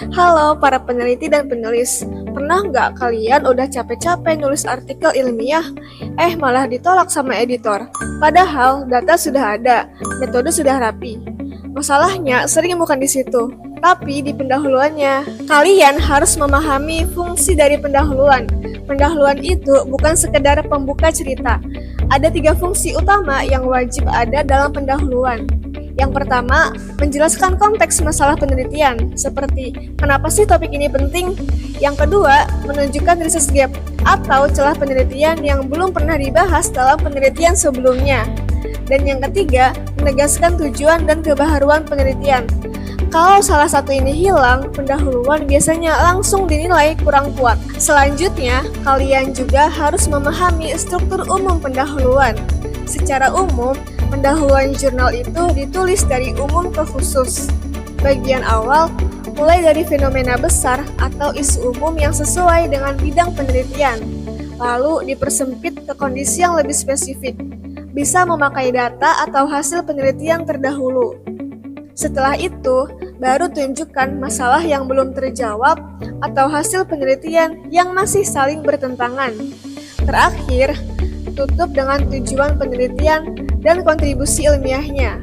Halo para peneliti dan penulis, pernah nggak kalian udah capek-capek nulis artikel ilmiah, malah ditolak sama editor? Padahal data sudah ada, metode sudah rapi. Masalahnya sering bukan di situ, tapi di pendahuluannya. Kalian harus memahami fungsi dari pendahuluan. Pendahuluan itu bukan sekedar pembuka cerita. Ada 3 fungsi utama yang wajib ada dalam pendahuluan. Yang pertama, menjelaskan konteks masalah penelitian, seperti kenapa sih topik ini penting. Yang kedua, menunjukkan research gap atau celah penelitian yang belum pernah dibahas dalam penelitian sebelumnya. Dan yang ketiga, menegaskan tujuan dan kebaharuan penelitian. Kalau salah satu ini hilang, pendahuluan biasanya langsung dinilai kurang kuat. Selanjutnya, kalian juga harus memahami struktur umum pendahuluan. Secara umum, pendahuluan jurnal itu ditulis dari umum ke khusus. Bagian awal mulai dari fenomena besar atau isu umum yang sesuai dengan bidang penelitian, lalu dipersempit ke kondisi yang lebih spesifik, bisa memakai data atau hasil penelitian terdahulu. Setelah itu, baru tunjukkan masalah yang belum terjawab atau hasil penelitian yang masih saling bertentangan. Terakhir, tutup dengan tujuan penelitian dan kontribusi ilmiahnya.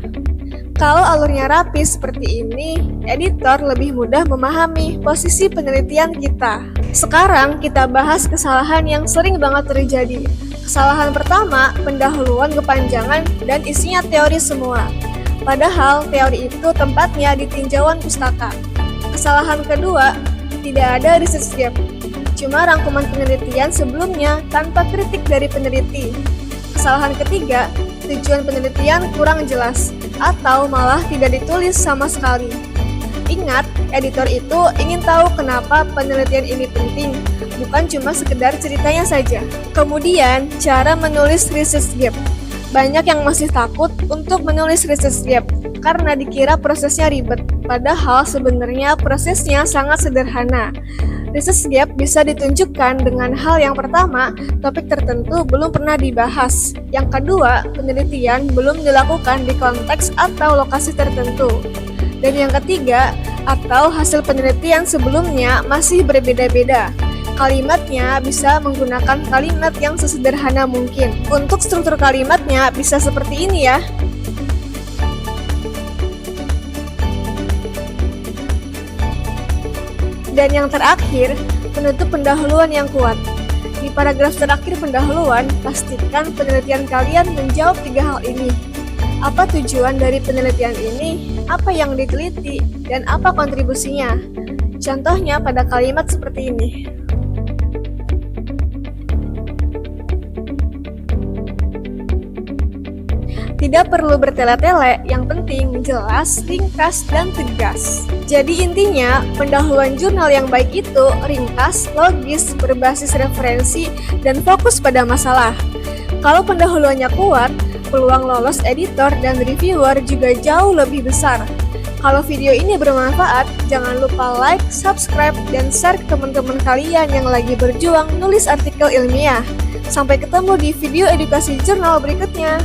Kalau alurnya rapi seperti ini, editor lebih mudah memahami posisi penelitian kita. Sekarang kita bahas kesalahan yang sering banget terjadi. Kesalahan pertama, pendahuluan kepanjangan dan isinya teori semua. Padahal teori itu tempatnya di tinjauan pustaka. Kesalahan kedua, tidak ada research gap. Cuma rangkuman penelitian sebelumnya tanpa kritik dari peneliti. Kesalahan ketiga, tujuan penelitian kurang jelas atau malah tidak ditulis sama sekali. Ingat, editor itu ingin tahu kenapa penelitian ini penting, bukan cuma sekedar ceritanya saja. Kemudian, cara menulis research gap. Banyak yang masih takut untuk menulis research gap karena dikira prosesnya ribet, padahal sebenarnya prosesnya sangat sederhana. Research gap bisa ditunjukkan dengan hal yang pertama, topik tertentu belum pernah dibahas. Yang kedua, penelitian belum dilakukan di konteks atau lokasi tertentu. Dan yang ketiga, atau hasil penelitian sebelumnya masih berbeda-beda. Kalimatnya bisa menggunakan kalimat yang sesederhana mungkin. Untuk struktur kalimatnya bisa seperti ini ya. Dan yang terakhir, penutup pendahuluan yang kuat. Di paragraf terakhir pendahuluan, pastikan penelitian kalian menjawab 3 hal ini. Apa tujuan dari penelitian ini? Apa yang diteliti? Dan apa kontribusinya? Contohnya pada kalimat seperti ini. Tidak perlu bertele-tele, yang penting jelas, ringkas, dan tegas. Jadi intinya, pendahuluan jurnal yang baik itu ringkas, logis, berbasis referensi, dan fokus pada masalah. Kalau pendahuluannya kuat, peluang lolos editor dan reviewer juga jauh lebih besar. Kalau video ini bermanfaat, jangan lupa like, subscribe, dan share ke teman-teman kalian yang lagi berjuang nulis artikel ilmiah. Sampai ketemu di video edukasi jurnal berikutnya.